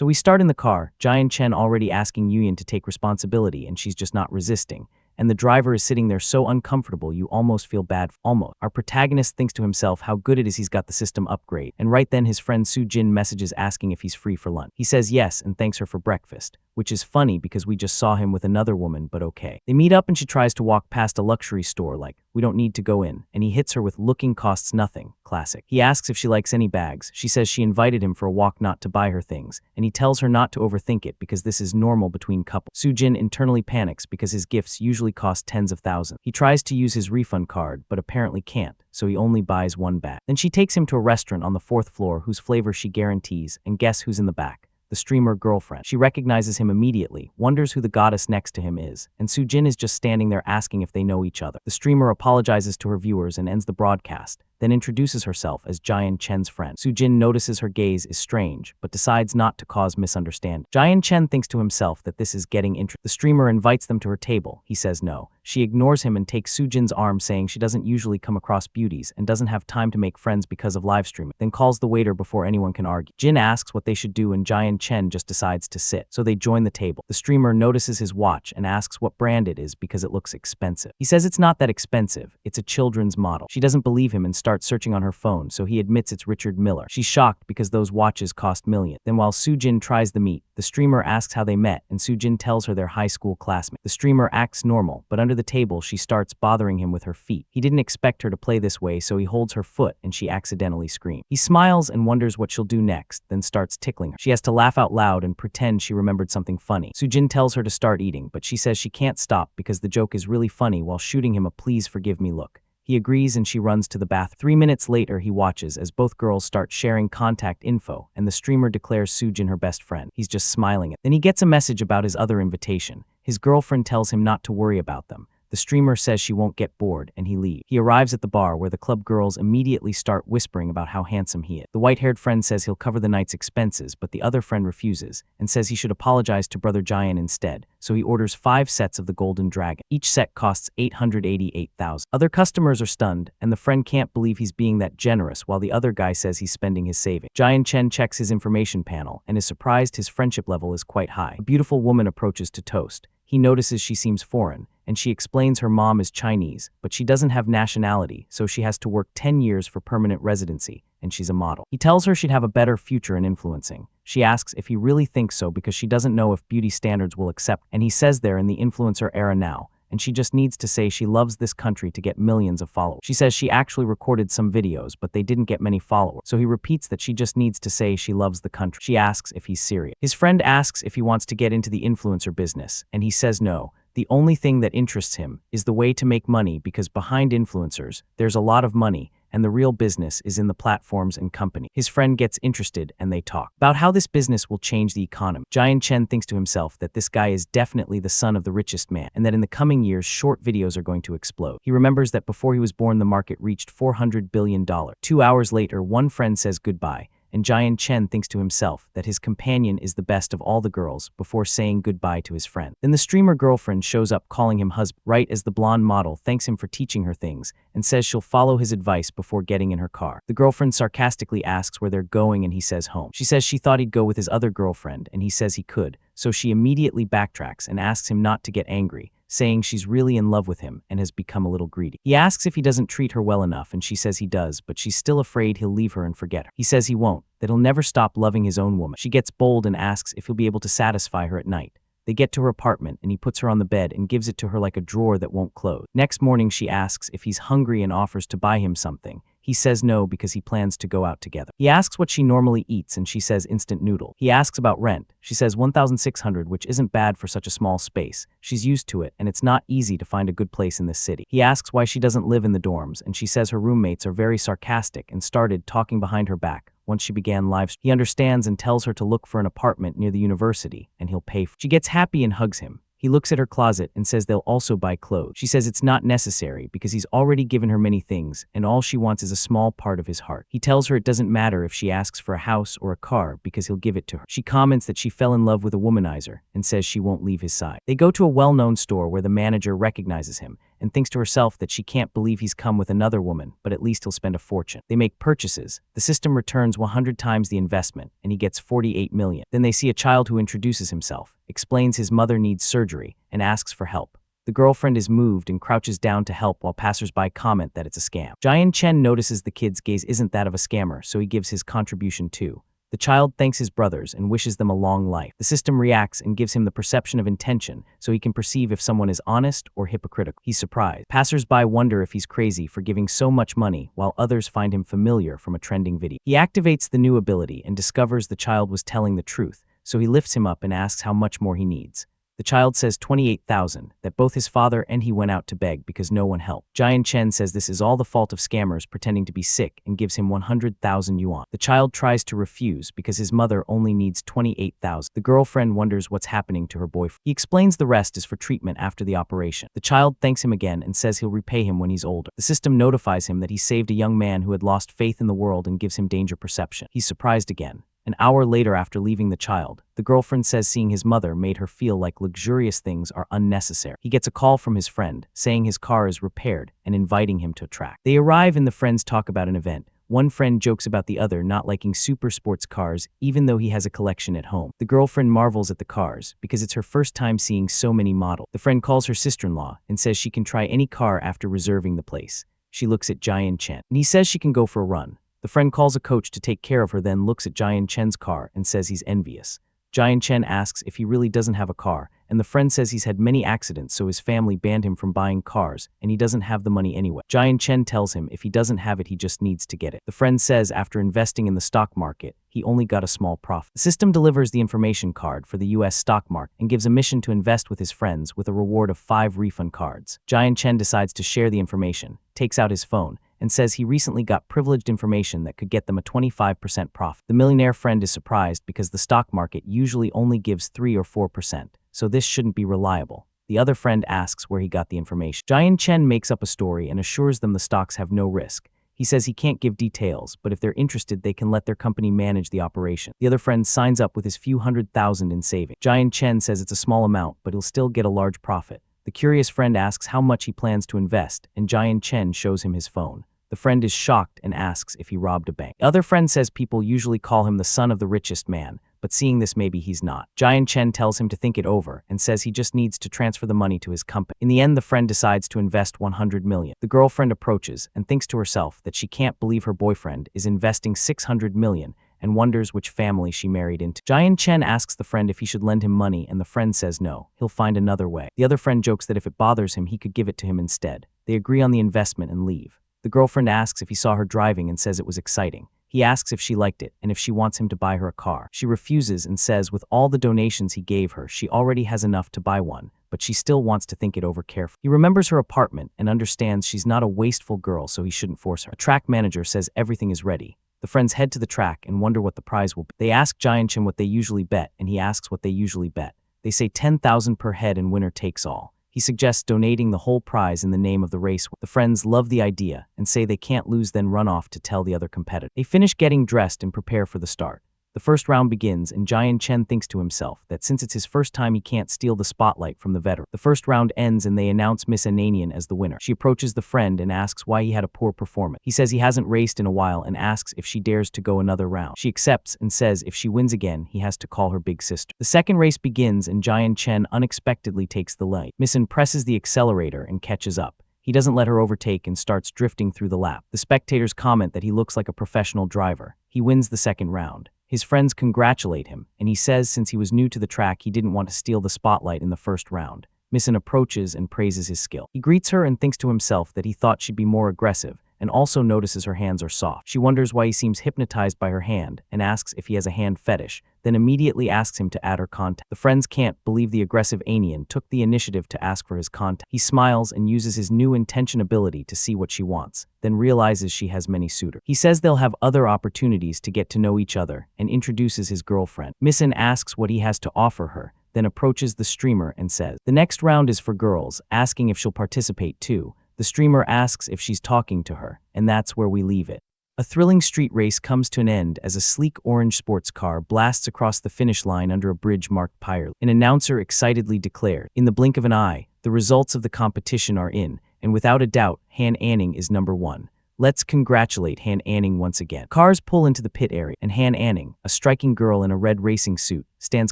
So we start in the car, Jiang Cheng already asking Yuyan to take responsibility and she's just not resisting. And the driver is sitting there so uncomfortable you almost feel bad. Almost. Our protagonist thinks to himself how good it is he's got the system upgrade, and right then his friend Soo-jin messages asking if he's free for lunch. He says yes and thanks her for breakfast, which is funny because we just saw him with another woman, but okay. They meet up and she tries to walk past a luxury store like, we don't need to go in, and he hits her with looking costs nothing, classic. He asks if she likes any bags, she says she invited him for a walk not to buy her things, and he tells her not to overthink it because this is normal between couples. Soo-jin internally panics because his gifts usually cost tens of thousands. He tries to use his refund card, but apparently can't, so he only buys one bag. Then she takes him to a restaurant on the 4th floor whose flavor she guarantees, and guess who's in the back? The streamer girlfriend. She recognizes him immediately, wonders who the goddess next to him is, and Soo-jin is just standing there asking if they know each other. The streamer apologizes to her viewers and ends the broadcast, then introduces herself as Jiang Chen's friend. Soo-jin notices her gaze is strange, but decides not to cause misunderstanding. Jiang Chen thinks to himself that this is getting interesting. The streamer invites them to her table. He says no. She ignores him and takes Soo-jin's arm, saying she doesn't usually come across beauties and doesn't have time to make friends because of live streaming, then calls the waiter before anyone can argue. Jin asks what they should do and Jiang Chen just decides to sit, so they join the table. The streamer notices his watch and asks what brand it is because it looks expensive. He says it's not that expensive, it's a children's model. She doesn't believe him and starts searching on her phone, so he admits it's Richard Miller. She's shocked because those watches cost millions. Then while Soo-jin tries the meat, the streamer asks how they met and Soo-jin tells her they're high school classmates. The streamer acts normal, but under the table she starts bothering him with her feet. He didn't expect her to play this way, so he holds her foot and she accidentally screams. He smiles and wonders what she'll do next, then starts tickling her. She has to laugh out loud and pretend she remembered something funny. Soo-jin tells her to start eating, but she says she can't stop because the joke is really funny while shooting him a please forgive me look. He agrees and she runs to the bath. 3 minutes later, he watches as both girls start sharing contact info and the streamer declares Soo-jin her best friend. He's just smiling. Then he gets a message about his other invitation. His girlfriend tells him not to worry about them. The streamer says she won't get bored and he leaves. He arrives at the bar where the club girls immediately start whispering about how handsome he is. The white-haired friend says he'll cover the night's expenses, but the other friend refuses and says he should apologize to brother Jian instead, so he orders 5 sets of the Golden Dragon. Each set costs 888,000. Other customers are stunned and the friend can't believe he's being that generous while the other guy says he's spending his savings. Jiang Chen checks his information panel and is surprised his friendship level is quite high. A beautiful woman approaches to toast. He notices she seems foreign, and she explains her mom is Chinese, but she doesn't have nationality, so she has to work 10 years for permanent residency, and she's a model. He tells her she'd have a better future in influencing. She asks if he really thinks so because she doesn't know if beauty standards will accept, and he says they're in the influencer era now, and she just needs to say she loves this country to get millions of followers. She says she actually recorded some videos, but they didn't get many followers, so he repeats that she just needs to say she loves the country. She asks if he's serious. His friend asks if he wants to get into the influencer business, and he says no. The only thing that interests him is the way to make money because behind influencers, there's a lot of money, and the real business is in the platforms and company. His friend gets interested and they talk about how this business will change the economy. Jiang Chen thinks to himself that this guy is definitely the son of the richest man and that in the coming years short videos are going to explode. He remembers that before he was born the market reached $400 billion. 2 hours later, one friend says goodbye, and Jiang Chen thinks to himself that his companion is the best of all the girls before saying goodbye to his friend. Then the streamer girlfriend shows up calling him husband, right as the blonde model thanks him for teaching her things and says she'll follow his advice before getting in her car. The girlfriend sarcastically asks where they're going and he says home. She says she thought he'd go with his other girlfriend and he says he could, so she immediately backtracks and asks him not to get angry, saying she's really in love with him and has become a little greedy. He asks if he doesn't treat her well enough and she says he does, but she's still afraid he'll leave her and forget her. He says he won't, that he'll never stop loving his own woman. She gets bold and asks if he'll be able to satisfy her at night. They get to her apartment and he puts her on the bed and gives it to her like a drawer that won't close. Next morning she asks if he's hungry and offers to buy him something. He says no because he plans to go out together. He asks what she normally eats and she says instant noodle. He asks about rent. She says 1,600, which isn't bad for such a small space. She's used to it and it's not easy to find a good place in this city. He asks why she doesn't live in the dorms and she says her roommates are very sarcastic and started talking behind her back. Once she began live, he understands and tells her to look for an apartment near the university and he'll pay for it. She gets happy and hugs him. He looks at her closet and says they'll also buy clothes. She says it's not necessary because he's already given her many things and all she wants is a small part of his heart. He tells her it doesn't matter if she asks for a house or a car because he'll give it to her. She comments that she fell in love with a womanizer and says she won't leave his side. They go to a well-known store where the manager recognizes him and thinks to herself that she can't believe he's come with another woman, but at least he'll spend a fortune. They make purchases. The system returns 100 times the investment, and he gets 48 million. Then they see a child who introduces himself, explains his mother needs surgery, and asks for help. The girlfriend is moved and crouches down to help while passersby comment that it's a scam. Jiang Cheng notices the kid's gaze isn't that of a scammer, so he gives his contribution too. The child thanks his brothers and wishes them a long life. The system reacts and gives him the perception of intention, so he can perceive if someone is honest or hypocritical. He's surprised. Passersby wonder if he's crazy for giving so much money, while others find him familiar from a trending video. He activates the new ability and discovers the child was telling the truth, so he lifts him up and asks how much more he needs. The child says 28,000, that both his father and he went out to beg because no one helped. Jiang Cheng says this is all the fault of scammers pretending to be sick and gives him 100,000 yuan. The child tries to refuse because his mother only needs 28,000. The girlfriend wonders what's happening to her boyfriend. He explains the rest is for treatment after the operation. The child thanks him again and says he'll repay him when he's older. The system notifies him that he saved a young man who had lost faith in the world and gives him danger perception. He's surprised again. An hour later after leaving the child, the girlfriend says seeing his mother made her feel like luxurious things are unnecessary. He gets a call from his friend, saying his car is repaired and inviting him to a track. They arrive and the friends talk about an event. One friend jokes about the other not liking super sports cars even though he has a collection at home. The girlfriend marvels at the cars because it's her first time seeing so many models. The friend calls her sister-in-law and says she can try any car after reserving the place. She looks at Jiang Cheng and he says she can go for a run. The friend calls a coach to take care of her, then looks at Jiang Chen's car and says he's envious. Jiang Cheng asks if he really doesn't have a car, and the friend says he's had many accidents so his family banned him from buying cars and he doesn't have the money anyway. Jiang Cheng tells him if he doesn't have it he just needs to get it. The friend says after investing in the stock market, he only got a small profit. The system delivers the information card for the US stock market and gives a mission to invest with his friends with a reward of 5 refund cards. Jiang Cheng decides to share the information, takes out his phone, and says he recently got privileged information that could get them a 25% profit. The millionaire friend is surprised because the stock market usually only gives 3 or 4%, so this shouldn't be reliable. The other friend asks where he got the information. Jiang Cheng makes up a story and assures them the stocks have no risk. He says he can't give details, but if they're interested, they can let their company manage the operation. The other friend signs up with his few $100,000 in savings. Jiang Cheng says it's a small amount, but he'll still get a large profit. The curious friend asks how much he plans to invest, and Jiang Cheng shows him his phone. The friend is shocked and asks if he robbed a bank. The other friend says people usually call him the son of the richest man, but seeing this maybe he's not. Jiang Cheng tells him to think it over and says he just needs to transfer the money to his company. In the end, the friend decides to invest 100 million. The girlfriend approaches and thinks to herself that she can't believe her boyfriend is investing 600 million and wonders which family she married into. Jiang Cheng asks the friend if he should lend him money and the friend says no, he'll find another way. The other friend jokes that if it bothers him, he could give it to him instead. They agree on the investment and leave. The girlfriend asks if he saw her driving and says it was exciting. He asks if she liked it and if she wants him to buy her a car. She refuses and says with all the donations he gave her, she already has enough to buy one, but she still wants to think it over carefully. He remembers her apartment and understands she's not a wasteful girl, so he shouldn't force her. A track manager says everything is ready. The friends head to the track and wonder what the prize will be. They ask Jiang Cheng what they usually bet, and he asks what they usually bet. They say 10,000 per head and winner takes all. He suggests donating the whole prize in the name of the race. The friends love the idea and say they can't lose, then run off to tell the other competitor. They finish getting dressed and prepare for the start. The first round begins and Jiang Cheng thinks to himself that since it's his first time he can't steal the spotlight from the veteran. The first round ends and they announce Miss Ananian as the winner. She approaches the friend and asks why he had a poor performance. He says he hasn't raced in a while and asks if she dares to go another round. She accepts and says if she wins again, he has to call her big sister. The second race begins and Jiang Cheng unexpectedly takes the lead. Miss An presses the accelerator and catches up. He doesn't let her overtake and starts drifting through the lap. The spectators comment that he looks like a professional driver. He wins the second round. His friends congratulate him, and he says since he was new to the track he didn't want to steal the spotlight in the first round. Miss An approaches and praises his skill. He greets her and thinks to himself that he thought she'd be more aggressive, and also notices her hands are soft. She wonders why he seems hypnotized by her hand, and asks if he has a hand fetish, then immediately asks him to add her contact. The friends can't believe the aggressive Anian took the initiative to ask for his contact. He smiles and uses his new intention ability to see what she wants, then realizes she has many suitors. He says they'll have other opportunities to get to know each other, and introduces his girlfriend. Miss An asks what he has to offer her, then approaches the streamer and says, "The next round is for girls," asking if she'll participate too. The streamer asks if she's talking to her, and that's where we leave it. A thrilling street race comes to an end as a sleek orange sports car blasts across the finish line under a bridge marked Pyre. An announcer excitedly declared, "In the blink of an eye, the results of the competition are in, And without a doubt, Han Anning is number one. Let's congratulate Han Anning once again. Cars pull into the pit area, and Han Anning, a striking girl in a red racing suit, stands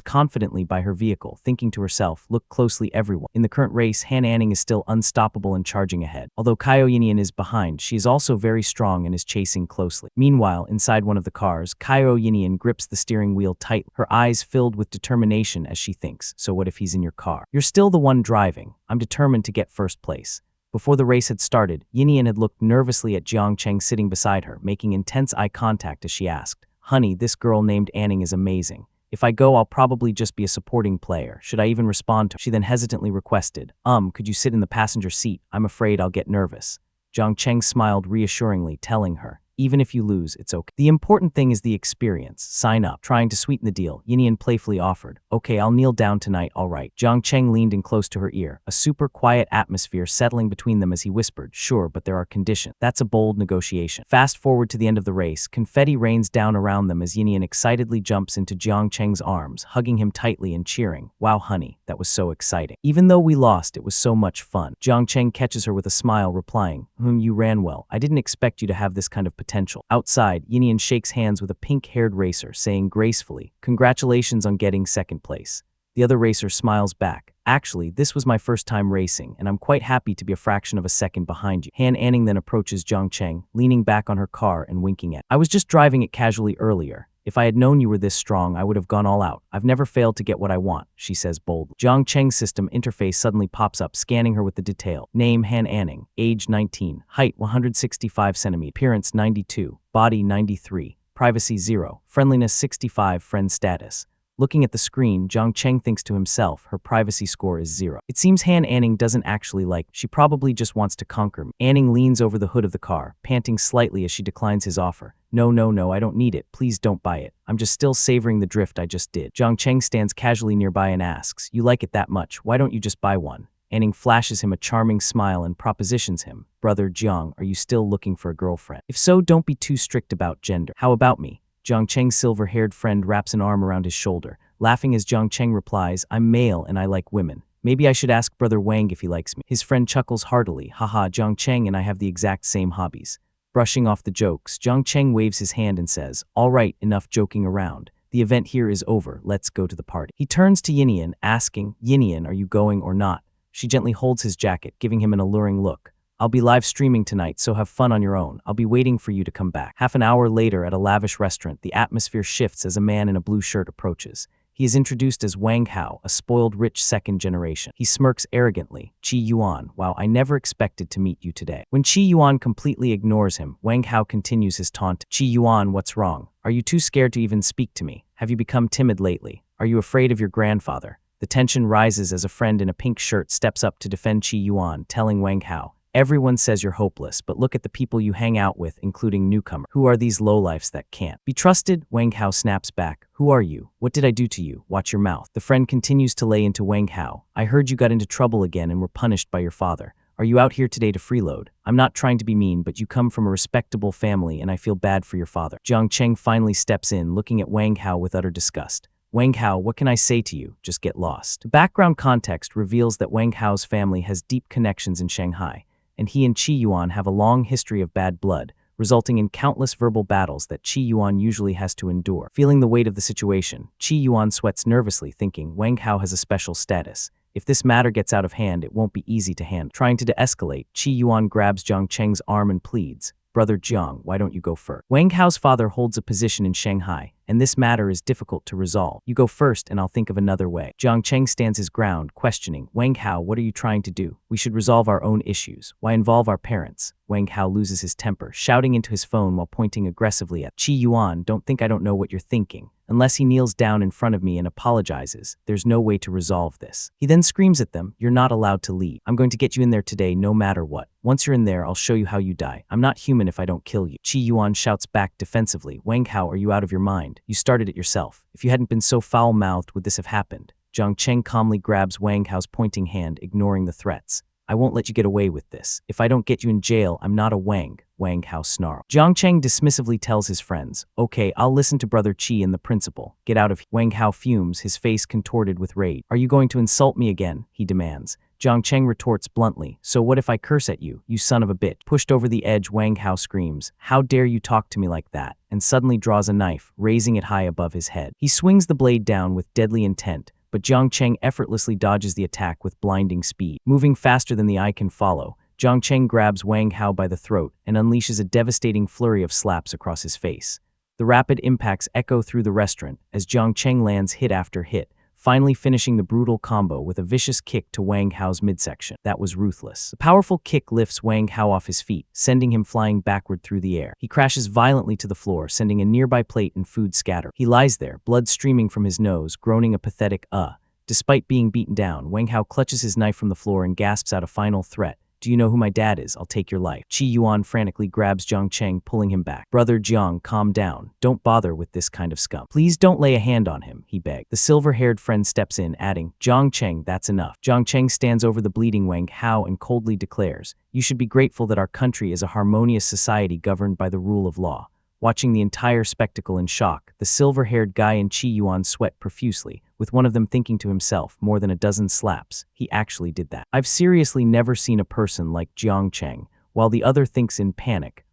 confidently by her vehicle, thinking to herself, look closely everyone. In the current race, Han Anning is still unstoppable and charging ahead. Although Kyo Yinian is behind, she is also very strong and is chasing closely. Meanwhile, inside one of the cars, Kyo Yinian grips the steering wheel tightly, her eyes filled with determination as she thinks, so what if he's in your car? You're still the one driving. I'm determined to get first place. Before the race had started, Yinian had looked nervously at Jiang Cheng sitting beside her, making intense eye contact as she asked, "Honey, this girl named Anning is amazing. If I go, I'll probably just be a supporting player. Should I even respond to her?" She then hesitantly requested, could you sit in the passenger seat? I'm afraid I'll get nervous." Jiang Cheng smiled reassuringly, telling her, "Even if you lose, it's okay. The important thing is the experience. Sign up." Trying to sweeten the deal, Yinian playfully offered, "Okay, I'll kneel down tonight, all right." Jiang Cheng leaned in close to her ear, a super quiet atmosphere settling between them as he whispered, "Sure, but there are conditions." That's a bold negotiation. Fast forward to the end of the race, confetti rains down around them as Yinian excitedly jumps into Jiang Cheng's arms, hugging him tightly and cheering, "Wow, honey, that was so exciting. Even though we lost, it was so much fun." Jiang Cheng catches her with a smile, replying, You ran well. I didn't expect you to have this kind of potential." Outside, Yinian shakes hands with a pink-haired racer, saying gracefully, "Congratulations on getting second place." The other racer smiles back, "Actually, this was my first time racing, and I'm quite happy to be a fraction of a second behind you." Han Anning then approaches Jiang Cheng, leaning back on her car and winking at, "I was just driving it casually earlier. If I had known you were this strong, I would have gone all out. I've never failed to get what I want," she says boldly. Jiang Cheng's system interface suddenly pops up, scanning her with the detail. Name Han Anning, age 19, height 165 centimeters, appearance 92, body 93, privacy 0, friendliness 65, friend status. Looking at the screen, Jiang Cheng thinks to himself, her privacy score is 0. It seems Han Anning doesn't actually like me. She probably just wants to conquer me. Anning leans over the hood of the car, panting slightly as she declines his offer. No, I don't need it. Please don't buy it. I'm just still savoring the drift I just did." Jiang Cheng stands casually nearby and asks, "You like it that much? Why don't you just buy one?" Anning flashes him a charming smile and propositions him, "Brother Jiang, are you still looking for a girlfriend? If so, don't be too strict about gender. How about me?" Jiang Cheng's silver-haired friend wraps an arm around his shoulder, laughing as Jiang Cheng replies, "I'm male and I like women. Maybe I should ask Brother Wang if he likes me." His friend chuckles heartily, "Haha, Jiang Cheng and I have the exact same hobbies." Brushing off the jokes, Jiang Cheng waves his hand and says, "All right, enough joking around. The event here is over. Let's go to the party." He turns to Yinian, asking, "Yinian, are you going or not?" She gently holds his jacket, giving him an alluring look. "I'll be live streaming tonight, so have fun on your own. I'll be waiting for you to come back." Half an hour later at a lavish restaurant, the atmosphere shifts as a man in a blue shirt approaches. He is introduced as Wang Hao, a spoiled rich second generation. He smirks arrogantly, "Qi Yuan, wow, I never expected to meet you today." When Qi Yuan completely ignores him, Wang Hao continues his taunt. "Qi Yuan, what's wrong? Are you too scared to even speak to me? Have you become timid lately? Are you afraid of your grandfather?" The tension rises as a friend in a pink shirt steps up to defend Qi Yuan, telling Wang Hao, "Everyone says you're hopeless, but look at the people you hang out with, including newcomers. Who are these lowlifes that can't be trusted?" Wang Hao snaps back, "Who are you? What did I do to you? Watch your mouth." The friend continues to lay into Wang Hao, "I heard you got into trouble again and were punished by your father. Are you out here today to freeload? I'm not trying to be mean, but you come from a respectable family and I feel bad for your father." Jiang Cheng finally steps in, looking at Wang Hao with utter disgust. "Wang Hao, what can I say to you? Just get lost." The background context reveals that Wang Hao's family has deep connections in Shanghai, and he and Qi Yuan have a long history of bad blood, resulting in countless verbal battles that Qi Yuan usually has to endure. Feeling the weight of the situation, Qi Yuan sweats nervously, thinking Wang Hao has a special status. If this matter gets out of hand, it won't be easy to handle. Trying to de-escalate, Qi Yuan grabs Jiang Cheng's arm and pleads, "Brother Jiang, why don't you go first? Wang Hao's father holds a position in Shanghai, and this matter is difficult to resolve. You go first and I'll think of another way." Jiang Cheng stands his ground, questioning, "Wang Hao, what are you trying to do? We should resolve our own issues. Why involve our parents?" Wang Hao loses his temper, shouting into his phone while pointing aggressively at Qi Yuan. "Don't think I don't know what you're thinking. Unless he kneels down in front of me and apologizes, there's no way to resolve this." He then screams at them, "You're not allowed to leave. I'm going to get you in there today no matter what. Once you're in there, I'll show you how you die. I'm not human if I don't kill you." Qi Yuan shouts back defensively, "Wang Hao, are you out of your mind? You started it yourself. If you hadn't been so foul-mouthed, would this have happened?" Jiang Cheng calmly grabs Wang Hao's pointing hand, ignoring the threats. "I won't let you get away with this. If I don't get you in jail, I'm not a Wang. Wang Hao snarled. Jiang Cheng dismissively tells his friends, "Okay, I'll listen to Brother Qi and the principal. Get out of here." Wang Hao fumes, his face contorted with rage. "Are you going to insult me again?" he demands. Jiang Cheng retorts bluntly, "So what if I curse at you, you son of a bitch?" Pushed over the edge, Wang Hao screams, "How dare you talk to me like that?" and suddenly draws a knife, raising it high above his head. He swings the blade down with deadly intent, but Jiang Cheng effortlessly dodges the attack with blinding speed. Moving faster than the eye can follow, Jiang Cheng grabs Wang Hao by the throat and unleashes a devastating flurry of slaps across his face. The rapid impacts echo through the restaurant as Jiang Cheng lands hit after hit, finally finishing the brutal combo with a vicious kick to Wang Hao's midsection. That was ruthless. The powerful kick lifts Wang Hao off his feet, sending him flying backward through the air. He crashes violently to the floor, sending a nearby plate and food scatter. He lies there, blood streaming from his nose, groaning a pathetic Despite being beaten down, Wang Hao clutches his knife from the floor and gasps out a final threat. "Do you know who my dad is? I'll take your life." Qi Yuan frantically grabs Jiang Cheng, pulling him back. "Brother Jiang, calm down. Don't bother with this kind of scum. Please don't lay a hand on him," he begged. The silver-haired friend steps in, adding, "Jiang Cheng, that's enough." Jiang Cheng stands over the bleeding Wang Hao and coldly declares, "You should be grateful that our country is a harmonious society governed by the rule of law." Watching the entire spectacle in shock, the silver-haired guy and Qi Yuan sweat profusely, with one of them thinking to himself, more than a dozen slaps. He actually did that. I've seriously never seen a person like Jiang Cheng, while the other thinks in panic,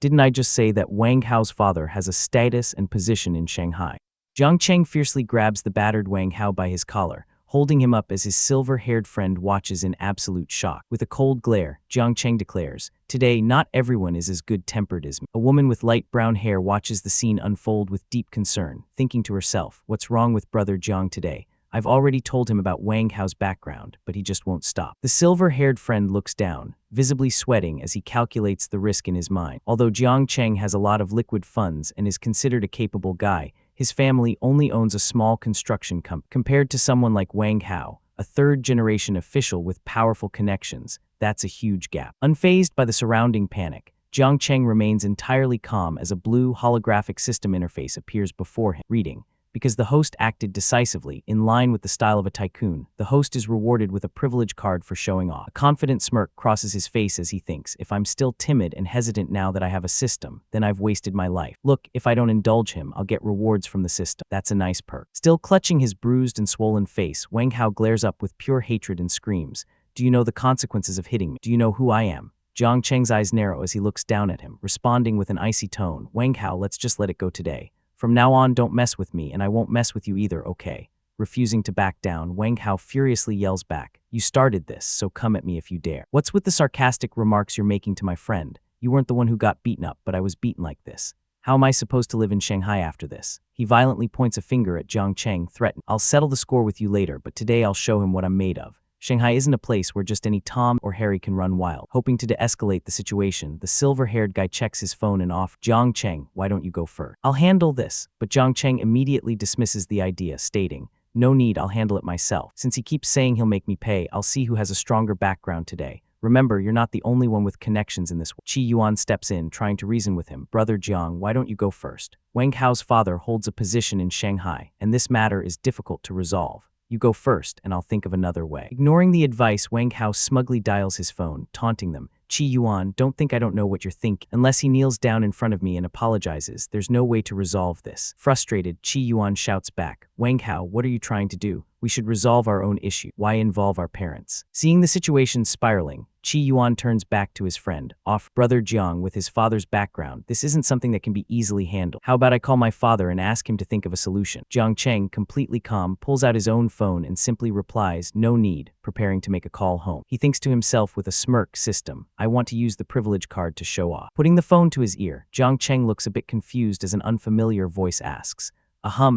didn't I just say that Wang Hao's father has a status and position in Shanghai? Jiang Cheng fiercely grabs the battered Wang Hao by his collar, holding him up as his silver-haired friend watches in absolute shock. With a cold glare, Jiang Cheng declares, "Today, not everyone is as good-tempered as me." A woman with light brown hair watches the scene unfold with deep concern, thinking to herself, "What's wrong with Brother Jiang today? I've already told him about Wang Hao's background, but he just won't stop." The silver-haired friend looks down, visibly sweating as he calculates the risk in his mind. Although Jiang Cheng has a lot of liquid funds and is considered a capable guy, his family only owns a small construction company. Compared to someone like Wang Hao, a third-generation official with powerful connections, that's a huge gap. Unfazed by the surrounding panic, Jiang Cheng remains entirely calm as a blue holographic system interface appears before him, reading, "Because the host acted decisively, in line with the style of a tycoon, the host is rewarded with a privilege card for showing off." A confident smirk crosses his face as he thinks, "If I'm still timid and hesitant now that I have a system, then I've wasted my life. Look, if I don't indulge him, I'll get rewards from the system. That's a nice perk." Still clutching his bruised and swollen face, Wang Hao glares up with pure hatred and screams, "Do you know the consequences of hitting me? Do you know who I am?" Jiang Cheng's eyes narrow as he looks down at him, responding with an icy tone, "Wang Hao, let's just let it go today. From now on, don't mess with me, and I won't mess with you either, okay?" Refusing to back down, Wang Hao furiously yells back, "You started this, so come at me if you dare." "What's with the sarcastic remarks you're making to my friend? You weren't the one who got beaten up, but I was beaten like this. How am I supposed to live in Shanghai after this?" He violently points a finger at Jiang Cheng, threatening, "I'll settle the score with you later, but today I'll show him what I'm made of." Shanghai isn't a place where just any Tom or Harry can run wild. Hoping to de-escalate the situation, the silver-haired guy checks his phone and offers, "Jiang Cheng, why don't you go first? I'll handle this." But Jiang Cheng immediately dismisses the idea, stating, "No need, I'll handle it myself. Since he keeps saying he'll make me pay, I'll see who has a stronger background today. Remember, you're not the only one with connections in this world." Qi Yuan steps in, trying to reason with him, "Brother Jiang, why don't you go first? Wang Hao's father holds a position in Shanghai, and this matter is difficult to resolve. You go first, and I'll think of another way." Ignoring the advice, Wang Hao smugly dials his phone, taunting them, "Qi Yuan, don't think I don't know what you're thinking. Unless he kneels down in front of me and apologizes, there's no way to resolve this." Frustrated, Qi Yuan shouts back, "Wang Hao, what are you trying to do? We should resolve our own issue. Why involve our parents?" Seeing the situation spiraling, Qi Yuan turns back to his friend, "Brother Jiang, with his father's background, this isn't something that can be easily handled. How about I call my father and ask him to think of a solution?" Jiang Cheng, completely calm, pulls out his own phone and simply replies, "No need," preparing to make a call home. He thinks to himself with a smirk, "System, I want to use the privilege card to show off." Putting the phone to his ear, Jiang Cheng looks a bit confused as an unfamiliar voice asks,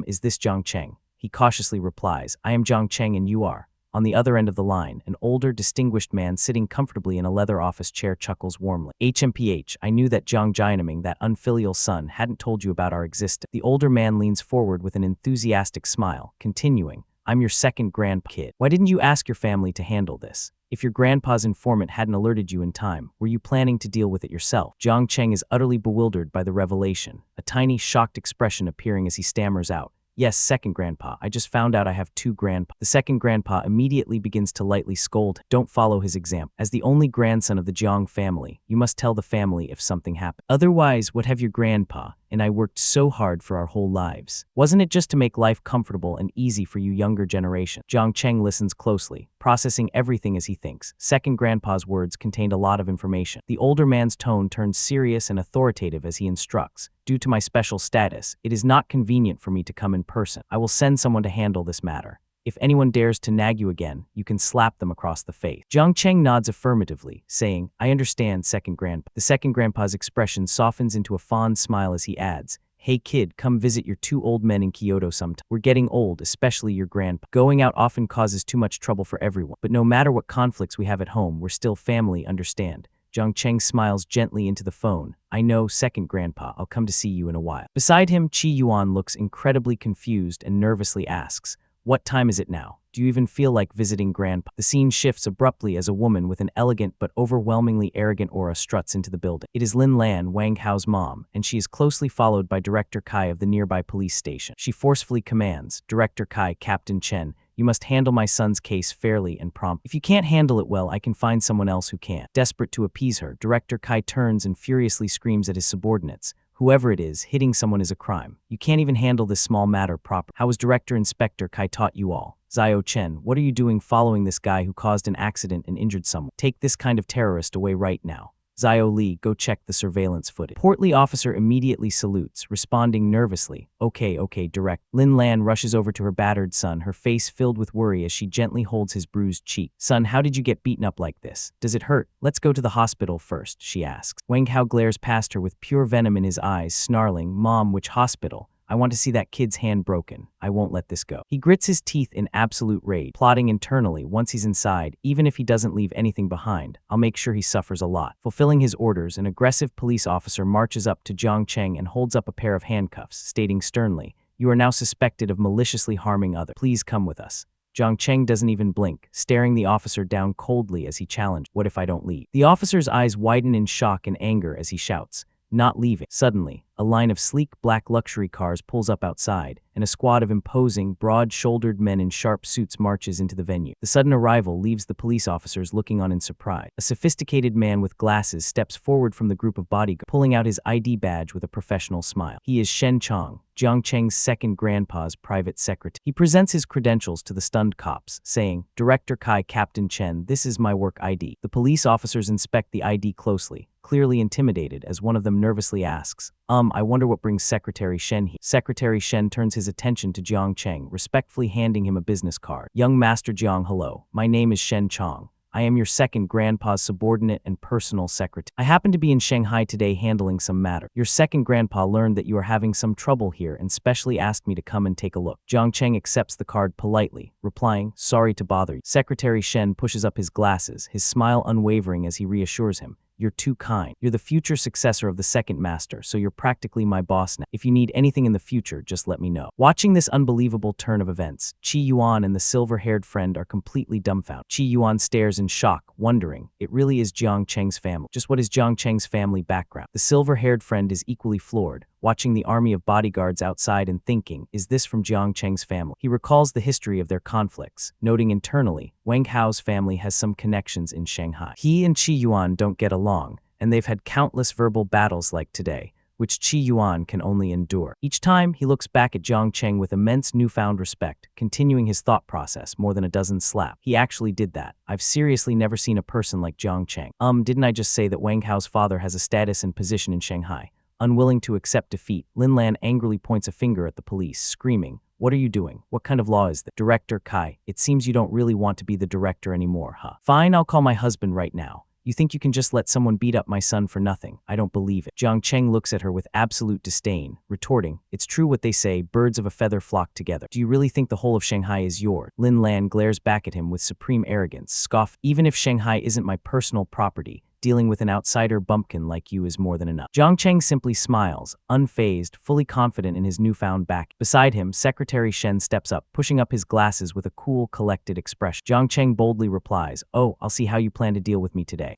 Is this Jiang Cheng?" He cautiously replies, "I am Jiang Cheng and you are." On the other end of the line, an older, distinguished man sitting comfortably in a leather office chair chuckles warmly. "HMPH, I knew that Jiang Jianming, that unfilial son, hadn't told you about our existence." The older man leans forward with an enthusiastic smile, continuing, "I'm your second grandkid. Why didn't you ask your family to handle this? If your grandpa's informant hadn't alerted you in time, were you planning to deal with it yourself?" Jiang Cheng is utterly bewildered by the revelation, a tiny, shocked expression appearing as he stammers out, Yes, second grandpa. I just found out I have two grandpa. The second grandpa immediately begins to lightly scold. Don't follow his example. As the only grandson of the Jiang family, you must tell the family if something happens. Otherwise, what have your grandpa and I worked so hard for our whole lives? Wasn't it just to make life comfortable and easy for you younger generation? Jiang Cheng listens closely, processing everything as he thinks. Second grandpa's words contained a lot of information. The older man's tone turns serious and authoritative as he instructs. Due to my special status, it is not convenient for me to come in person. I will send someone to handle this matter. If anyone dares to nag you again, you can slap them across the face. Jiang Cheng nods affirmatively, saying, I understand, second grandpa. The second grandpa's expression softens into a fond smile as he adds, Hey kid, come visit your two old men in Kyoto sometime. We're getting old, especially your grandpa. Going out often causes too much trouble for everyone. But no matter what conflicts we have at home, we're still family, understand? Jiang Cheng smiles gently into the phone. I know, second grandpa, I'll come to see you in a while. Beside him, Qi Yuan looks incredibly confused and nervously asks, What time is it now? Do you even feel like visiting grandpa? The scene shifts abruptly as a woman with an elegant but overwhelmingly arrogant aura struts into the building. It is Lin Lan, Wang Hao's mom, and she is closely followed by Director Kai of the nearby police station. She forcefully commands, Director Kai, Captain Chen, you must handle my son's case fairly and promptly. If you can't handle it well, I can find someone else who can. Desperate to appease her, Director Kai turns and furiously screams at his subordinates. Whoever it is, hitting someone is a crime. You can't even handle this small matter properly. How has Director Inspector Kai taught you all? Xiao Chen, what are you doing following this guy who caused an accident and injured someone? Take this kind of terrorist away right now. Xiao Li, go check the surveillance footage. Portly officer immediately salutes, responding nervously. Okay, direct. Lin Lan rushes over to her battered son, her face filled with worry as she gently holds his bruised cheek. Son, how did you get beaten up like this? Does it hurt? Let's go to the hospital first, she asks. Wang Hao glares past her with pure venom in his eyes, snarling, Mom, which hospital? I want to see that kid's hand broken. I won't let this go. He grits his teeth in absolute rage, plotting internally once he's inside, even if he doesn't leave anything behind, I'll make sure he suffers a lot. Fulfilling his orders, an aggressive police officer marches up to Jiang Cheng and holds up a pair of handcuffs, stating sternly, You are now suspected of maliciously harming others. Please come with us. Jiang Cheng doesn't even blink, staring the officer down coldly as he challenged, What if I don't leave? The officer's eyes widen in shock and anger as he shouts, Not leaving. Suddenly, a line of sleek black luxury cars pulls up outside, and a squad of imposing, broad-shouldered men in sharp suits marches into the venue. The sudden arrival leaves the police officers looking on in surprise. A sophisticated man with glasses steps forward from the group of bodyguards, pulling out his ID badge with a professional smile. He is Shen Chong, Jiang Cheng's second grandpa's private secretary. He presents his credentials to the stunned cops, saying, Director Kai, Captain Chen, this is my work ID. The police officers inspect the ID closely, clearly intimidated as one of them nervously asks, I wonder what brings Secretary Shen here. Secretary Shen turns his attention to Jiang Cheng, respectfully handing him a business card. Young Master Jiang, hello. My name is Shen Chong. I am your second grandpa's subordinate and personal secretary. I happen to be in Shanghai today handling some matter. Your second grandpa learned that you are having some trouble here and specially asked me to come and take a look. Jiang Cheng accepts the card politely, replying, Sorry to bother you. Secretary Shen pushes up his glasses, his smile unwavering as he reassures him. You're too kind. You're the future successor of the second master, so you're practically my boss now. If you need anything in the future, just let me know. Watching this unbelievable turn of events, Qi Yuan and the silver-haired friend are completely dumbfounded. Qi Yuan stares in shock, wondering, it really is Jiang Cheng's family. Just what is Jiang Cheng's family background? The silver-haired friend is equally floored, watching the army of bodyguards outside and thinking, is this from Jiang Cheng's family? He recalls the history of their conflicts, noting internally, Wang Hao's family has some connections in Shanghai. He and Qi Yuan don't get along, and they've had countless verbal battles like today, which Qi Yuan can only endure. Each time, he looks back at Jiang Cheng with immense newfound respect, continuing his thought process more than a dozen slap. He actually did that. I've seriously never seen a person like Jiang Cheng. Didn't I just say that Wang Hao's father has a status and position in Shanghai? Unwilling to accept defeat, Lin Lan angrily points a finger at the police, screaming, What are you doing? What kind of law is that? Director Kai, it seems you don't really want to be the director anymore, huh? Fine, I'll call my husband right now. You think you can just let someone beat up my son for nothing? I don't believe it. Jiang Cheng looks at her with absolute disdain, retorting, It's true what they say, birds of a feather flock together. Do you really think the whole of Shanghai is yours? Lin Lan glares back at him with supreme arrogance, scoff, Even if Shanghai isn't my personal property, dealing with an outsider bumpkin like you is more than enough. Jiang Cheng simply smiles, unfazed, fully confident in his newfound back. Beside him, Secretary Shen steps up, pushing up his glasses with a cool, collected expression. Jiang Cheng boldly replies, Oh, I'll see how you plan to deal with me today.